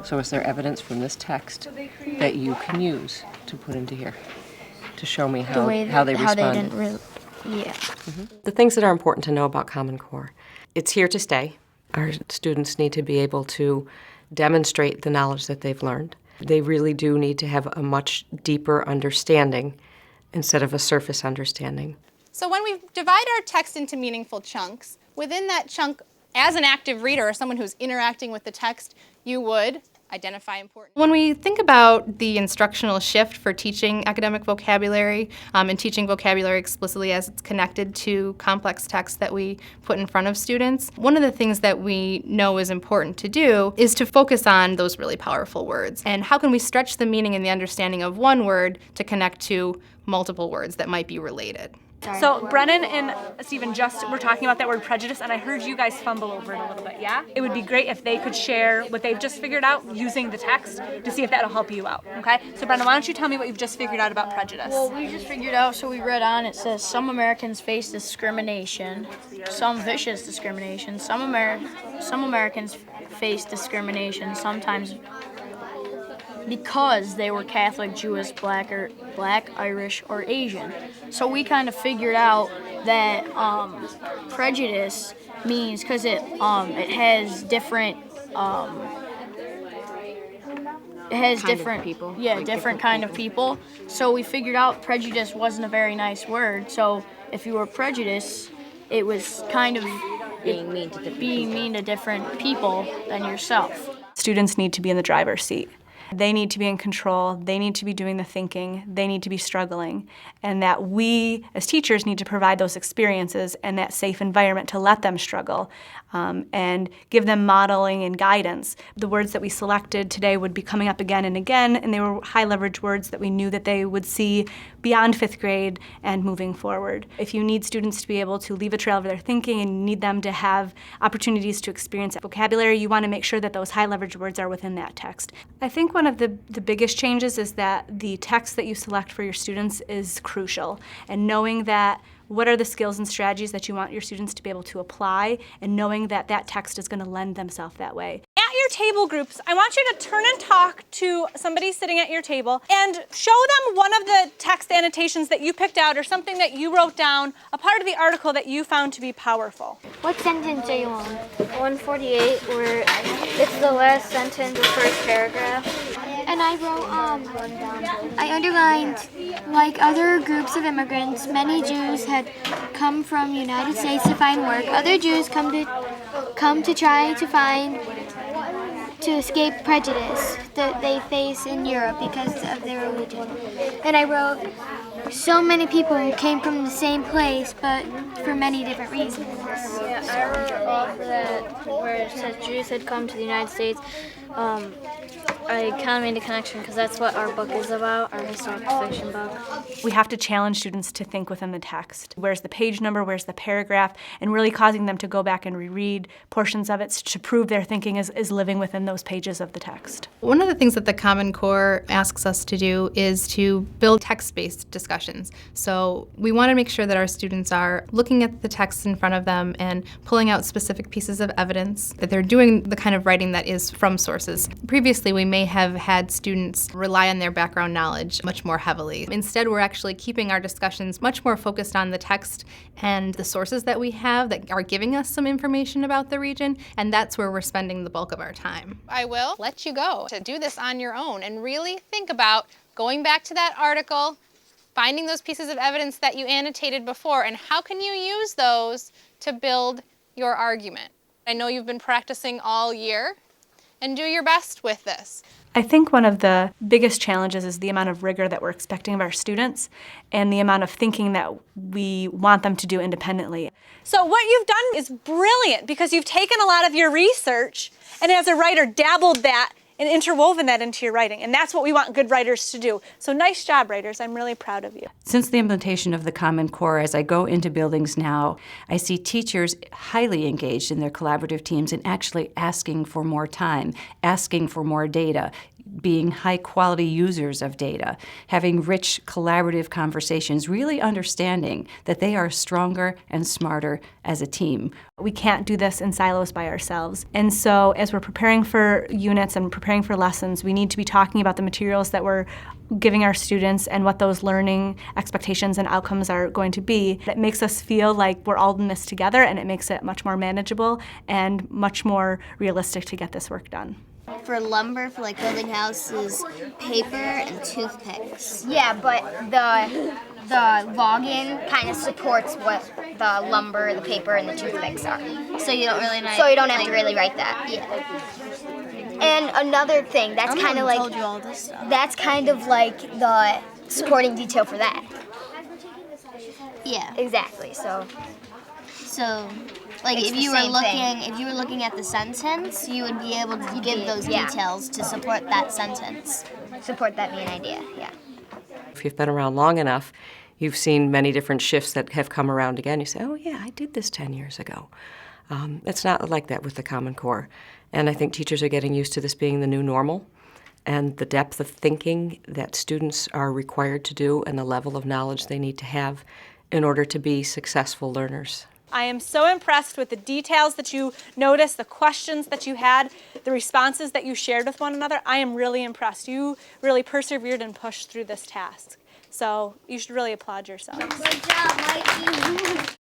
So is there evidence from this text that you can use to put into here to show me how they responded? How they didn't really, yeah. The things that are important to know about Common Core. It's here to stay. Our students need to be able to demonstrate the knowledge that they've learned. They really do need to have a much deeper understanding instead of a surface understanding. So when we divide our text into meaningful chunks, within that chunk, as an active reader or someone who's interacting with the text, you would identify important. When we think about the instructional shift for teaching academic vocabulary and teaching vocabulary explicitly as it's connected to complex texts that we put in front of students, one of the things that we know is important to do is to focus on those really powerful words. And how can we stretch the meaning and the understanding of one word to connect to multiple words that might be related? So Brennan and Stephen just were talking about that word prejudice, and I heard you guys fumble over it a little bit, yeah? It would be great if they could share what they've just figured out using the text to see if that'll help you out, okay? So Brennan, why don't you tell me what you've just figured out about prejudice? Well, we just figured out, so we read on, it says some Americans face discrimination, some vicious discrimination, some Americans face discrimination, sometimes because they were Catholic, Jewish, Black, Irish, or Asian. So we kind of figured out that prejudice means, because it has different people. Yeah, like different kind of people. So we figured out prejudice wasn't a very nice word. So if you were prejudiced, it was kind of being mean to different people than yourself. Students need to be in the driver's seat. They need to be in control, they need to be doing the thinking, they need to be struggling, and that we as teachers need to provide those experiences and that safe environment to let them struggle and give them modeling and guidance. The words that we selected today would be coming up again and again, and they were high leverage words that we knew that they would see beyond 5th grade and moving forward. If you need students to be able to leave a trail of their thinking and you need them to have opportunities to experience vocabulary, you want to make sure that those high leverage words are within that text. I think one of the biggest changes is that the text that you select for your students is crucial, and knowing that what are the skills and strategies that you want your students to be able to apply, and knowing that that text is going to lend themselves that way. At your table groups, I want you to turn and talk to somebody sitting at your table and show them one of the text annotations that you picked out or something that you wrote down, a part of the article that you found to be powerful. What sentence are you on? 148, where it's the last sentence, the first paragraph. And I wrote, I underlined, like other groups of immigrants, many Jews had come from the United States to find work. Other Jews come to try to escape prejudice that they face in Europe because of their religion. And I wrote, so many people came from the same place, but for many different reasons. Yeah, I wrote off that where it says Jews had come to the United States. I kind of made a connection because that's what our book is about, our historical fiction book. We have to challenge students to think within the text. Where's the page number, where's the paragraph, and really causing them to go back and reread portions of it to prove their thinking is living within those pages of the text. One of the things that the Common Core asks us to do is to build text-based discussions. So we want to make sure that our students are looking at the text in front of them and pulling out specific pieces of evidence, that they're doing the kind of writing that is from sources. Previously, we may have had students rely on their background knowledge much more heavily. Instead, we're actually keeping our discussions much more focused on the text and the sources that we have that are giving us some information about the region, and that's where we're spending the bulk of our time. I will let you go to do this on your own and really think about going back to that article, finding those pieces of evidence that you annotated before, and how can you use those to build your argument. I know you've been practicing all year, and do your best with this. I think one of the biggest challenges is the amount of rigor that we're expecting of our students and the amount of thinking that we want them to do independently. So what you've done is brilliant because you've taken a lot of your research and as a writer dabbled that and interwoven that into your writing. And that's what we want good writers to do. So nice job, writers. I'm really proud of you. Since the implementation of the Common Core, as I go into buildings now, I see teachers highly engaged in their collaborative teams and actually asking for more time, asking for more data, being high-quality users of data, having rich collaborative conversations, really understanding that they are stronger and smarter as a team. We can't do this in silos by ourselves. And so as we're preparing for units and preparing for lessons, we need to be talking about the materials that we're giving our students and what those learning expectations and outcomes are going to be. It makes us feel like we're all in this together, and it makes it much more manageable and much more realistic to get this work done. For lumber, for like building houses, paper and toothpicks. Yeah, but the login kind of supports what the lumber, the paper, and the toothpicks are. So you don't really know. So you don't have to really write that. Yeah. And another thing, that's kind of like told you all this stuff. that's kind of like the supporting detail for that. Yeah. Exactly. So Like It's if the you were same looking, thing. if you were looking at the sentence, you would be able to give those yeah. details to support that sentence. support that main idea. Yeah. If you've been around long enough, you've seen many different shifts that have come around again. You say, oh yeah, I did this 10 years ago. It's not like that with the Common Core. And I think teachers are getting used to this being the new normal, and the depth of thinking that students are required to do and the level of knowledge they need to have in order to be successful learners. I am so impressed with the details that you noticed, the questions that you had, the responses that you shared with one another. I am really impressed. You really persevered and pushed through this task. So you should really applaud yourselves. Good job, Mikey.